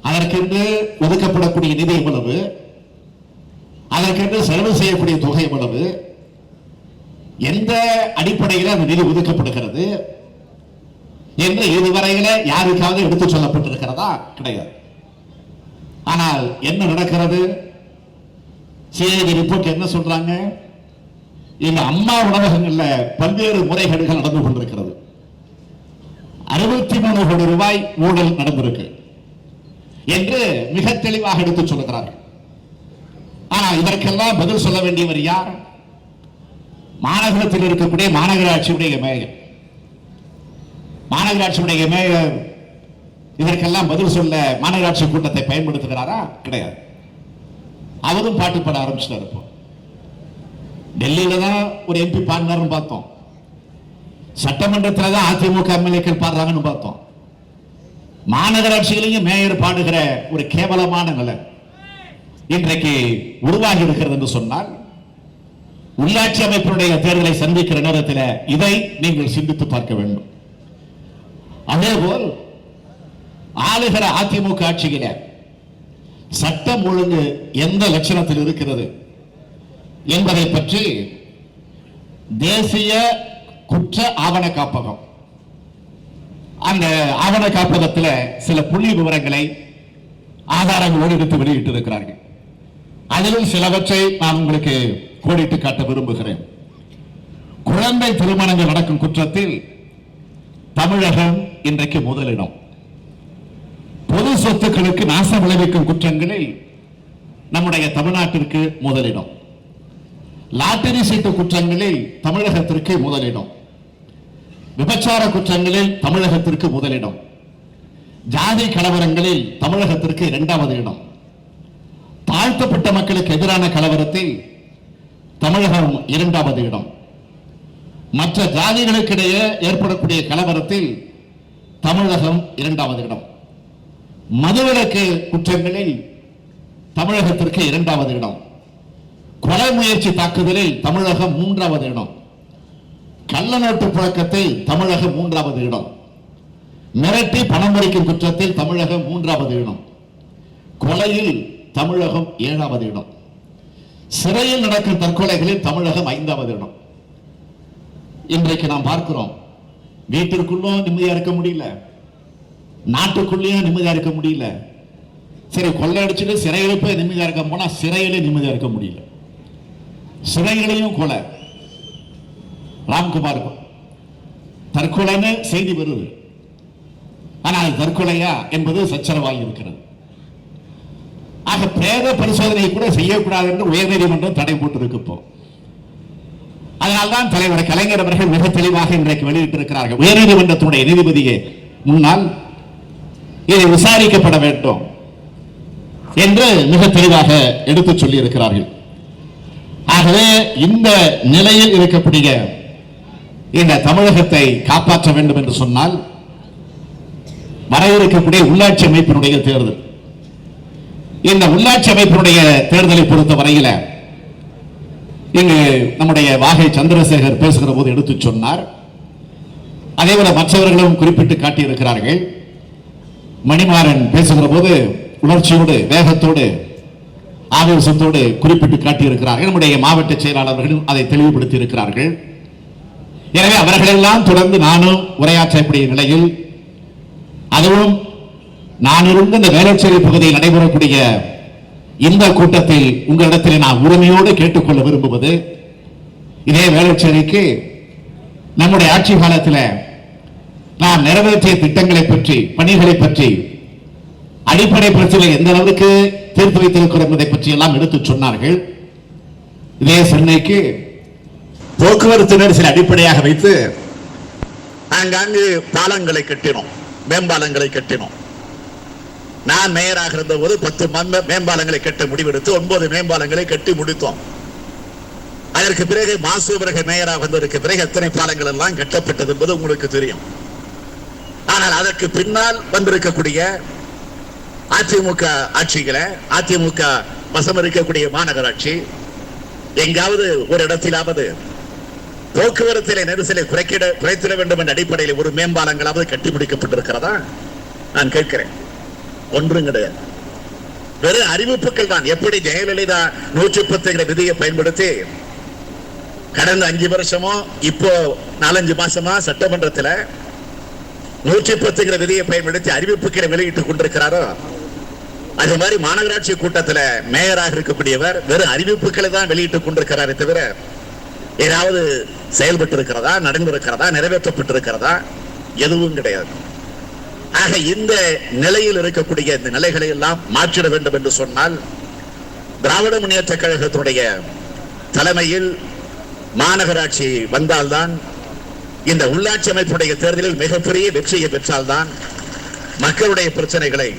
அதற்கென்று ஒதுக்கப்படக்கூடிய நிதி எவ்வளவு, அதற்கென்று செலவு செய்யக்கூடிய தொகை எவ்வளவு, எந்த அடிப்படையில் அந்த நிதி ஒதுக்கப்படுகிறது என்று இதுவரையில யாருக்காவது எடுத்து சொல்லப்பட்டிருக்கிறதா? கிடையாது. ஆனால் என்ன நடக்கிறது? சிஐடி ரிப்போர்ட் என்ன சொல்றாங்க? இந்த அம்மா உணவகங்கள்ல பல்வேறு முறைகேடுகள் நடந்து கொண்டிருக்கிறது. 63 கோடி ரூபாய் ஊழல் நடந்திருக்கு என்று மிக தெளிவாக எடுத்து சொல்லுகிறார்கள். ஆனா இதற்கெல்லாம் பதில் சொல்ல வேண்டியவர் யார்? மாநகரத்தில் இருக்கக்கூடிய மாநகராட்சியுடைய மேயர். மாநகராட்சியுடைய மேயர் இதற்கெல்லாம் பதில் சொல்ல மாநகராட்சி கூட்டத்தை பயன்படுத்துகிறாரா? கிடையாது. அவரும் பாட்டு பாட ஆரம்பிச்சிட்டார். இப்போ டெல்லியில தான் ஒரு எம்பி பாடினார்னு பார்த்தோம், சட்டமன்றத்தில் தான் அதிமுக எம்எல்ஏக்கள் பாடுறாங்கன்னு பார்த்தோம். மாநகராட்சியிலையும் மேயர் பாடுகிற ஒரு கேவலமான நிலை இன்றைக்கு உருவாகி இருக்கிறது என்று சொன்னால், உள்ளாட்சி அமைப்பினுடைய தேர்தலை சந்திக்கிற நேரத்தில் இதை நீங்கள் சிந்தித்து பார்க்க வேண்டும். அதேபோல் ஆளுகிற அதிமுக ஆட்சியில சட்டம் ஒழுங்கு எந்த லட்சணத்தில் இருக்கிறது என்பதை பற்றி தேசிய குற்ற ஆவண காப்பகம், அந்த ஆவண காப்பகத்தில் சில புள்ளி விவரங்களை ஆதாரங்களோடு எடுத்து வெளியிட்டு இருக்கிறார்கள். அதிலும் சிலவற்றை நான் உங்களுக்கு கோடிட்டு காட்ட விரும்புகிறேன். குழந்தை திருமணங்கள் நடக்கும் குற்றத்தில் தமிழகம் இன்றைக்கு முதலிடம். பொது சொத்துக்களுக்கு நாசம் விளைவிக்கும் குற்றங்களில் நம்முடைய தமிழ்நாட்டிற்கு முதலிடம். லாட்டரி சீட்டு குற்றங்களில் தமிழகத்திற்கு முதலிடம். விபச்சார குற்றங்களில் தமிழகத்திற்கு முதலிடம். ஜாதி கலவரங்களில் தமிழகத்திற்கு 2வது இடம். தாழ்த்தப்பட்ட மக்களுக்கு எதிரான கலவரத்தில் தமிழகம் 2வது இடம். மற்ற ஜாதிகளுக்கிடையே ஏற்படக்கூடிய கலவரத்தில் தமிழகம் 2வது இடம். மதுவிலக்கு குற்றங்களில் தமிழகத்திற்கு 2வது இடம். கொலை முயற்சி தாக்குதலில் தமிழகம் 3வது இடம். கள்ள நோட்டு புழக்கத்தில் தமிழகம் 3வது இடம். மிரட்டி பணம் பறிக்கும் குற்றத்தில் தமிழகம் 3வது இடம். கொலையில் தமிழகம் 7வது இடம். சிறையில் நடக்கும் தற்கொலைகளில் தமிழகம் 5வது இடம். இன்றைக்கு நாம் பார்க்கிறோம், வீட்டிற்குள்ளும் நிம்மதியா இருக்க முடியல, நாட்டுக்குள்ளேயும் நிம்மதியா இருக்க முடியல. சரி, கொள்ளையடிச்சுட்டு சிறையில் போய் நிம்மதியா இருக்க போனா சிறையிலே நிம்மதியா இருக்க முடியல. சிறைகளையும் கொலை. ராம்குமார் தற்கொலைன்னு செய்தி வருது, ஆனால் தற்கொலையா என்பது சச்சரவாகி இருக்கிறது. ஆக பிரேத பரிசோதனை கூட செய்யக்கூடாது என்று உயர்நீதிமன்றம் தடை போட்டிருக்கு. இப்போ அதனால்தான் தலைவர் கலைஞர் அவர்கள் மிக தெளிவாக இன்றைக்கு வெளியிட்டிருக்கிறார்கள். உயர்நீதிமன்றத்துடைய நீதிபதியே முன்னால் இதை விசாரிக்கப்பட வேண்டும் என்று மிக தெளிவாக எடுத்து சொல்லி இருக்கிறார்கள். ஆகவே இந்த நிலையில் இருக்கக்கூடிய இந்த தமிழகத்தை காப்பாற்ற வேண்டும் என்று சொன்னால் வர இருக்கக்கூடிய உள்ளாட்சி அமைப்பினுடைய தேர்தல், இந்த உள்ளாட்சி அமைப்பினுடைய தேர்தலை பொறுத்த வரையில் இங்கு நம்முடைய வாகை சந்திரசேகர் பேசுகிற போது எடுத்து சொன்னார். அதேபோல மற்றவர்களும் குறிப்பிட்டு காட்டியிருக்கிறார்கள். மணிமாறன் பேசுகிற போது உணர்ச்சியோடு வேகத்தோடு ஆவேசத்தோடு குறிப்பிட்டு காட்டியிருக்கிறார்கள். நம்முடைய மாவட்ட செயலாளர்களும் அதை தெளிவுபடுத்தி இருக்கிறார்கள். எனவே அவர்களெல்லாம் தொடர்ந்து நானும் உரையாற்றக்கூடிய நிலையில், அதுவும் நான் இருந்த இந்த வேளச்சேரி பகுதியில் நடைபெறக்கூடிய இந்த கூட்டத்தில் உங்களிடத்தில் நான் உரிமையோடு கேட்டுக்கொள்ள விரும்புவது, இதே வேளச்சேரிக்கு நம்முடைய ஆட்சி காலத்தில் நாம் நிறைவேற்றிய திட்டங்களை பற்றி, பணிகளை பற்றி, அடிப்படை பிரச்சனை எந்த அளவுக்கு தீர்த்து வைத்திருக்கிறோம் என்பதை பற்றி எல்லாம் எடுத்து சொன்னார்கள். இதே சென்னைக்கு போக்குவரத்து நெரிசலை அடிப்படையாக வைத்து ஆங்காங்கு பாலங்களை கட்டினோம், மேம்பாலங்களை கட்டினோம். நான் மேயராக இருந்த போது 10 மேம்பாலங்களை கட்ட முடிவெடுத்து 9 மேம்பாலங்களை கட்டி முடித்தோம். அதற்கு பிறகு மாசு பிறகு மேயராக வந்ததற்கு பிறகு எத்தனை பாலங்கள் எல்லாம் கட்டப்பட்டது என்பது உங்களுக்கு தெரியும். ஆனால் அதற்கு பின்னால் வந்திருக்கக்கூடிய அதிமுக ஆட்சிகளை, அதிமுக வசம் இருக்கக்கூடிய மாநகராட்சி எங்காவது ஒரு இடத்திலாவது போக்குவரத்திலே நெரிசலை குறைத்திட வேண்டும் என்ற அடிப்படையில் ஒரு மேம்பாலங்களாவது கட்டிப்பிடிக்கப்பட்டிருக்கிறதா நான் கேட்கிறேன். ஒன்றும் கிடையாது. வெறும் அறிவிப்புகள் தான். எப்படி ஜெயலலிதா 110 விதியை பயன்படுத்தி கடந்த 5 வருஷமோ இப்போ 4-5 மாசமா சட்டமன்றத்தில் 110 விதியை பயன்படுத்தி அறிவிப்புகளை வெளியிட்டுக் கொண்டிருக்கிறாரோ, அது மாதிரி மாநகராட்சி கூட்டத்தில் மேயராக இருக்கக்கூடியவர் வெறும் அறிவிப்புகளை தான் வெளியிட்டுக் கொண்டிருக்கிறாரே தவிர ஏதாவது செயல்பட்டு இருக்கிறதா, நடந்திருக்கிறதா, நிறைவேற்றப்பட்டிருக்கிறதா எதுவும் கிடையாது. ஆக இந்த நிலையில் இருக்கக்கூடிய இந்த நிலைகளை எல்லாம் மாற்றிட வேண்டும் என்று சொன்னால் திராவிட முன்னேற்ற கழகத்துடைய தலைமையில் மாநகராட்சி வந்தால்தான், இந்த உள்ளாட்சி அமைப்புடைய தேர்தலில் மிகப்பெரிய வெற்றியை பெற்றால்தான் மக்களுடைய பிரச்சனைகளை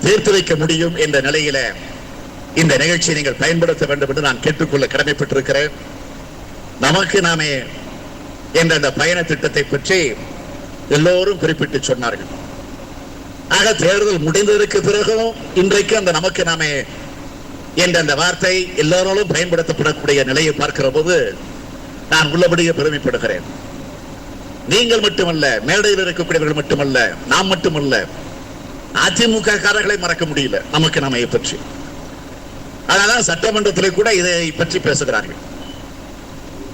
தீர்த்து வைக்க முடியும் என்ற நிலையில இந்த நிகழ்ச்சியை நீங்கள் பயன்படுத்த வேண்டும் என்று நான் கேட்டுக்கொள்ள கடமைப்பட்டிருக்கிறேன். நமக்கு நாமே என்ற அந்த பயண திட்டத்தை பற்றி எல்லோரும் குறிப்பிட்டு சொன்னார்கள். ஆக தேர்தல் முடிந்ததற்கு பிறகும் இன்றைக்கு அந்த நமக்கு நாமே என்ற அந்த வார்த்தை எல்லாராலும் பயன்படுத்தப்படக்கூடிய நிலையை பார்க்கிற போது நான் உள்ளபடியே பெருமைப்படுகிறேன். நீங்கள் மட்டுமல்ல, மேடையில் இருக்கக்கூடியவர்கள் மட்டுமல்ல, நாம் மட்டுமல்ல, அதிமுக காரர்களை மறக்க முடியல நமக்கு நாமே பற்றி. அதனால சட்டமன்றத்தில் கூட இதை பற்றி பேசுகிறார்கள்.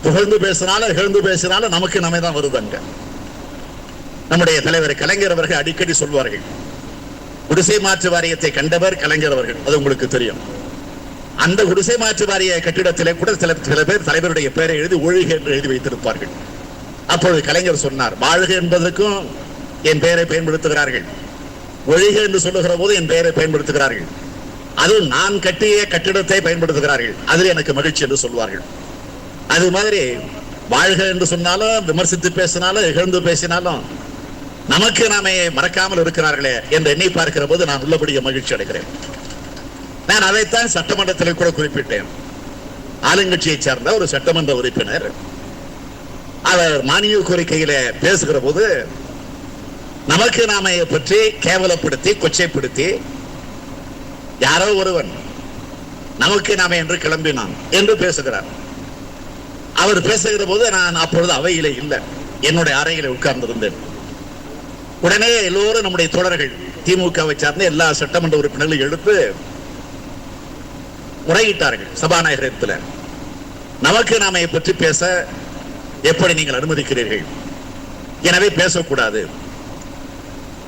புகழ்ந்து பேசினாலும் இகழ்ந்து பேசினாலும் நமக்கு நாமே தான் வருதாங்க. நம்முடைய தலைவர் கலைஞர் அவர்கள் அடிக்கடி சொல்வார்கள், குடிசை மாற்று வாரியத்தை கண்டவர் கலைஞர் அவர்கள். அது உங்களுக்கு தெரியும். அந்த குடிசை மாற்று வாரிய கட்டிடத்திலே கூட சில பேர் தலைவருடைய பெயரை எழுதி ஒழுக என்று எழுதி வைத்திருப்பார்கள். அப்பொழுது கலைஞர் சொன்னார், வாழ்க என்பதற்கும் என் பெயரை பயன்படுத்துகிறார்கள், ஒழுக என்று சொல்லுகிற போது என் பெயரை பயன்படுத்துகிறார்கள், அது நான் கட்டிய கட்டிடத்தை பயன்படுத்துகிறார்கள், அதில் எனக்கு மகிழ்ச்சி என்று சொல்வார்கள். அது மாதிரி வாழ்க என்று சொன்னாலும், விமர்சித்து பேசினாலும், இகழ்ந்து பேசினாலும் நமக்கு நாமே மறக்காமல் இருக்கிறார்களே என்று எண்ணி பார்க்கிற போது நான் உள்ளபடிய மகிழ்ச்சி அடைகிறேன். நான் அதைத்தான் சட்டமன்றத்தில் கூட குறிப்பிட்டேன். ஆளுங்கட்சியை சேர்ந்த ஒரு சட்டமன்ற உறுப்பினர் அவர் மானிய கோரிக்கையில பேசுகிற போது நமக்கு நாமே பற்றி கேவலப்படுத்தி கொச்சைப்படுத்தி யாரோ ஒருவன் நமக்கு நாமே என்று கிளம்பினான் என்று பேசுகிறார். அவர் பேசுகிற போது நான் அப்பொழுது அவையிலே இல்லை, என்னுடைய அறையில உட்கார்ந்திருந்தேன். உடனே எல்லோரும் நம்முடைய தோழர்கள் திமுகவை சார்ந்த எல்லா சட்டமன்ற உறுப்பினர்களும் எடுத்து முறையிட்டார்கள் சபாநாயகத்தில். நமக்கு நாமே பற்றி பேச எப்படி நீங்கள் அனுமதிக்கிறீர்கள்? எனவே பேசக்கூடாது.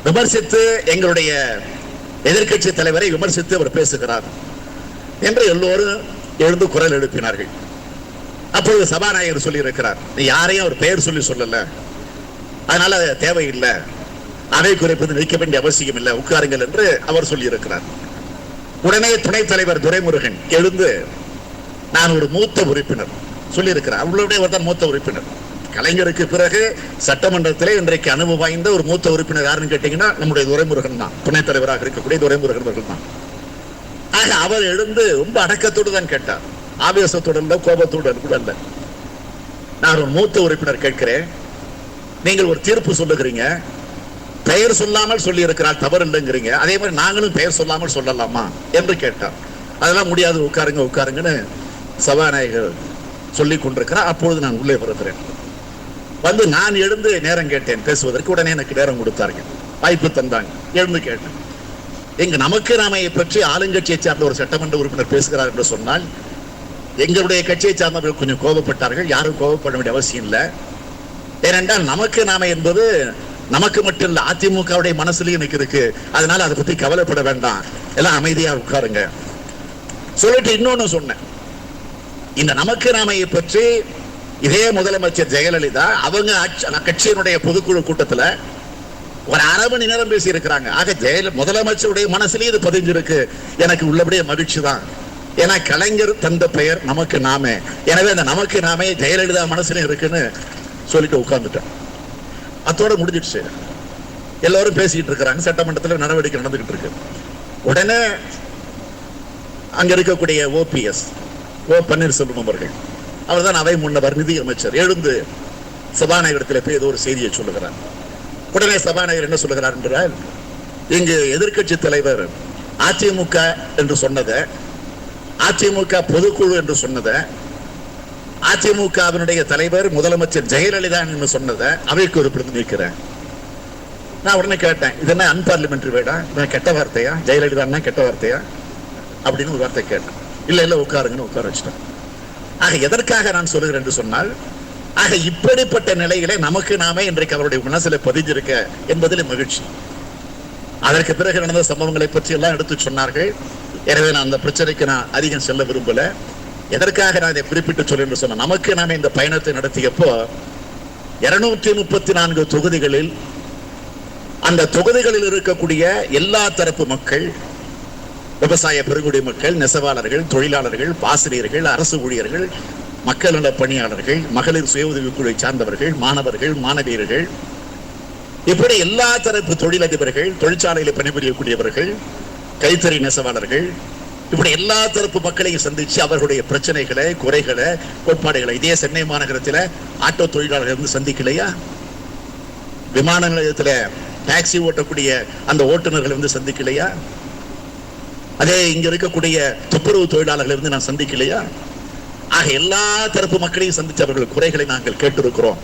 விமர்சித்து எங்களுடைய எதிர்கட்சி தலைவரை விமர்சித்து அவர் பேசுகிறார் என்று எல்லோரும் எழுந்து குரல் எழுப்பினார்கள். அப்பொழுது சபாநாயகர் சொல்லி இருக்கிறார், யாரையும் அவர் பெயர் சொல்லல, அதனால தேவையில்லை, அவை குறைப்பது நிற்க வேண்டிய அவசியம் இல்லை, உட்காருங்கள் என்று அவர் சொல்லி இருக்கிறார். உடனே துணைத் தலைவர் துரைமுருகன் எழுந்து, நான் ஒரு மூத்த உறுப்பினர் சொல்லி இருக்கிறார், அவர்களுடைய ஒருத்தர் மூத்த உறுப்பினர். கலைஞருக்கு பிறகு சட்டமன்றத்திலே இன்றைக்கு அனுபவம் வாய்ந்த ஒரு மூத்த உறுப்பினர் யாருன்னு கேட்டீங்கன்னா நம்முடைய துரைமுருகன் தான், துணைத் தலைவராக இருக்கக்கூடிய துரைமுருகன் அவர்கள் தான். ஆக அவர் எழுந்து ரொம்ப அடக்கத்தோடு தான் கேட்டார், ஆவேசத்தோடு இல்லை, கோபத்தோடு கூட இல்லை. நான் ஒரு மூத்த உறுப்பினர் கேட்கிறேன், நீங்கள் ஒரு தீர்ப்பு சொல்லுகிறீங்க, பெயர் சொல்லாமல் சொல்லி இருக்கிறார், தவறு இல்லைங்கிறீங்க, அதே மாதிரி நாங்களும் பெயர் சொல்லாமல் சொல்லலாமா என்று கேட்டார். அதெல்லாம் முடியாது, உட்காருங்க உட்காருங்கன்னு சபாநாயகர் சொல்லிக் கொண்டிருக்கிறார். அப்பொழுது நான் உள்ளே வருகிறேன். வந்து நான் எழுந்து நேரம் கேட்டேன் பேசுவதற்கு. உடனே எனக்கு நேரம் கொடுத்தார்கள், வாய்ப்பு தந்தாங்க. எழுந்து கேட்டேன், எங்க நமக்கு நாமே பற்றி ஆளுங்கட்சியை சார்ந்த ஒரு சட்டமன்ற உறுப்பினர் பேசுகிறார் என்று சொன்னால் எங்களுடைய கட்சியை சார்ந்தவர்கள் கொஞ்சம் கோபப்பட்டார்கள். யாரும் கோபப்பட வேண்டிய அவசியம் இல்லை. ஏனென்றால் நமக்கு நாமே என்பது நமக்கு மட்டும் இல்ல, அதிமுகவுடைய மனசுலயும் எனக்கு இருக்கு. அதனால அதை பத்தி கவலைப்பட வேண்டாம், எல்லாம் அமைதியா உட்காருங்க சொல்லிட்டு இன்னொன்னு சொன்னேன். இந்த நமக்கு நாமையை பற்றி இதே முதலமைச்சர் ஜெயலலிதா அவங்க கட்சியினுடைய பொதுக்குழு கூட்டத்துல ஒரு அரை மணி நேரம் பேசி இருக்கிறாங்க. ஆக முதலமைச்சருடைய மனசுலயே இது பதிஞ்சிருக்கு. எனக்கு உள்ளபடியே மகிழ்ச்சி தான். ஏன்னா கலைஞர் தந்த பெயர் நமக்கு நாமே, எனவே அந்த நமக்கு நாமே ஜெயலலிதா மனசுலயும் இருக்குன்னு சொல்லிட்டு உட்கார்ந்துட்டேன். அத்தோட முடிஞ்சிடுச்சு. எல்லாரும் பேசிட்டு இருக்கிறாங்க, சட்டமன்றத்தில் நடவடிக்கை நடந்துகிட்டு இருக்கு. உடனே அங்க இருக்கக்கூடிய OPS ஓ பன்னீர்செல்வம் அவர்கள், அவர் தான் அவை முன்னவர் நிதி அமைச்சர், எழுந்து சபாநாயகத்தில் போய் ஏதோ ஒரு செய்தியை சொல்லுகிறார். உடனே சபாநாயகர் என்ன சொல்லுகிறார் என்றால், இங்கு எதிர்கட்சி தலைவர் அதிமுக என்று சொன்னதை, அதிமுக பொதுக்குழு என்று சொன்னதை, அதிமுகவினுடைய தலைவர் முதலமைச்சர் ஜெயலலிதா என்று சொன்னதை அவைக்கு ஒரு பிரதிநிதிக்கிறேன். நான் உடனே கேட்டேன், இது என்ன அன்பார்லிமெண்டரி வேடா, கெட்ட வார்த்தையா, ஜெயலலிதா கெட்ட வார்த்தையா அப்படின்னு ஒரு வார்த்தை கேட்டேன். இல்ல உட்காருங்கன்னு உட்கார வச்சுட்டேன். ஆக எதற்காக நான் சொல்லுகிறேன் என்று சொன்னால், ஆக இப்படிப்பட்ட நிலையிலே நமக்கு நாமே இன்றைக்கு அவருடைய மனசில பதிஞ்சிருக்க என்பதில் மகிழ்ச்சி. அதற்கு பிறகு நடந்த சம்பவங்களை பற்றி எல்லாம் எடுத்து சொன்னார்கள். எனவே நான் அந்த பிரச்சனைக்கு நான் அதிகம் செல்ல விரும்பல. எதற்காக நான் இதை குறிப்பிட்டு சொல்ல என்று சொன்ன, நமக்கு நாமே இந்த பயணத்தை நடத்தியப்போ 234 தொகுதிகளில் அந்த தொகுதிகளில் இருக்கக்கூடிய எல்லா தரப்பு மக்கள், விவசாய பெருங்குடி மக்கள், நெசவாளர்கள், தொழிலாளர்கள், ஆசிரியர்கள், அரசு ஊழியர்கள், மக்கள் நல பணியாளர்கள், மகளிர் சுய உதவிக்குழுவை சார்ந்தவர்கள், மாணவர்கள், மாணவியர்கள், இப்படி எல்லா தரப்பு தொழிலதிபர்கள், தொழிற்சாலையில் பணிபுரியக்கூடியவர்கள், கைத்தறி நெசவாளர்கள், இப்படி எல்லா தரப்பு மக்களையும் சந்திச்சு அவர்களுடைய பிரச்சனைகளை, குறைகளை, கோட்பாடுகளை, இதே சென்னை மாநகரத்தில் ஆட்டோ தொழிலாளர்கள் வந்து சந்திக்கலையா? விமான நிலையத்தில் டாக்ஸி ஓட்டக்கூடிய அந்த ஓட்டுநர்கள் வந்து சந்திக்கலையா? அதே இங்க இருக்கக்கூடிய துப்புரவு தொழிலாளர்கள் வந்து நான் சந்திக்கலையா? ஆக எல்லா தரப்பு மக்களையும் சந்தித்து அவர்கள் குறைகளை நாங்கள் கேட்டிருக்கிறோம்.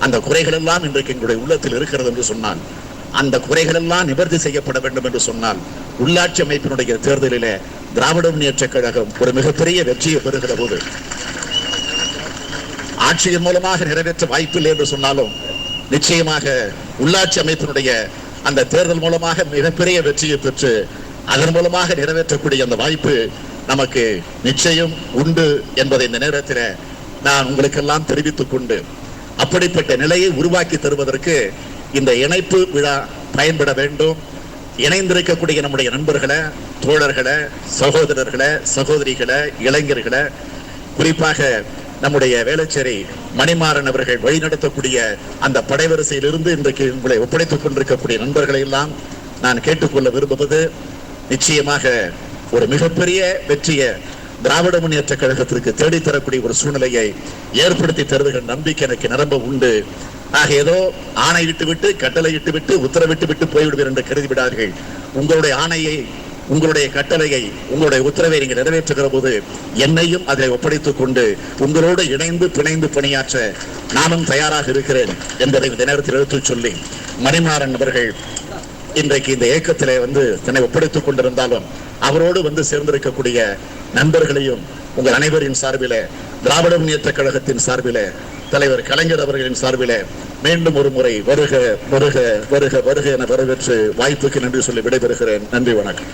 அந்த குறைகள் எல்லாம் இன்றைக்கு எங்களுடைய உள்ளத்தில் இருக்கிறது என்று சொன்னால், அந்த குறைகள் எல்லாம் நிவர்த்தி செய்யப்பட வேண்டும் என்று சொன்னால், உள்ளாட்சி அமைப்பினுடைய தேர்தலிலே திராவிட முன்னேற்றக் கழகம் ஒரு மிகப்பெரிய வெற்றியை பெறுகிற போது, ஆட்சியின் மூலமாக நிறைவேற்ற வாய்ப்பில்லை என்று சொன்னாலும் நிச்சயமாக உள்ளாட்சி அமைப்பினுடைய அந்த தேர்தல் மூலமாக மிகப்பெரிய வெற்றியை பெற்று அதன் மூலமாக நிறைவேற்றக்கூடிய அந்த வாய்ப்பு நமக்கு நிச்சயம் உண்டு என்பதை இந்த நேரத்தில் நான் உங்களுக்கெல்லாம் தெரிவித்துக் கொண்டு, அப்படிப்பட்ட நிலையை உருவாக்கி தருவதற்கு இந்த இணைப்பு விழா பயன்பட வேண்டும். இணைந்திருக்கக்கூடிய நம்முடைய நண்பர்களை, தோழர்களை, சகோதரர்களை, சகோதரிகளை, இளைஞர்களை, குறிப்பாக நம்முடைய வேளச்சேரி மணிமாறன் அவர்கள் வழிநடத்தக்கூடிய அந்த படைவரிசையிலிருந்து இன்றைக்கு உங்களை ஒப்படைத்துக் கொண்டிருக்கக்கூடிய நண்பர்களை எல்லாம் நான் கேட்டுக்கொள்ள விரும்புவது, நிச்சயமாக ஒரு மிகப்பெரிய வெற்றியை திராவிட முன்னேற்ற கழகத்திற்கு தேடித்தரக்கூடிய ஒரு சூழ்நிலையை ஏற்படுத்தி தருகிற நம்பிக்கை எனக்கு நிரம்ப உண்டு. ஆக ஏதோ ஆணையிட்டு விட்டு, கட்டளையிட்டு விட்டு, உத்தரவிட்டு விட்டு போய்விடுவீர் என்று கருதிவிடார்கள். உங்களுடைய ஆணையை, உங்களுடைய கட்டளையை, உங்களுடைய உத்தரவை நீங்கள் நிறைவேற்றுகிற போது என்னையும் அதை ஒப்படைத்துக் கொண்டு உங்களோடு இணைந்து பிணைந்து பணியாற்ற நானும் தயாராக இருக்கிறேன் என்பதை இந்த நேரத்தில் எடுத்துச் சொல்லி, மணிமாறன் அவர்கள் இன்றைக்கு இந்த இயக்கத்திலே வந்து தன்னை ஒப்படைத்துக் கொண்டிருந்தாலும் அவரோடு வந்து சேர்ந்திருக்கக்கூடிய நண்பர்களையும் உங்கள் அனைவரின் சார்பிலே, திராவிட முன்னேற்ற கழகத்தின் சார்பிலே, தலைவர் கலைஞர் அவர்களின் சார்பிலே மீண்டும் ஒரு முறை வருக வருக வருக வருக என வரவேற்று வாய்ப்புக்கு நன்றி சொல்லி விடைபெறுகிறேன். நன்றி, வணக்கம்.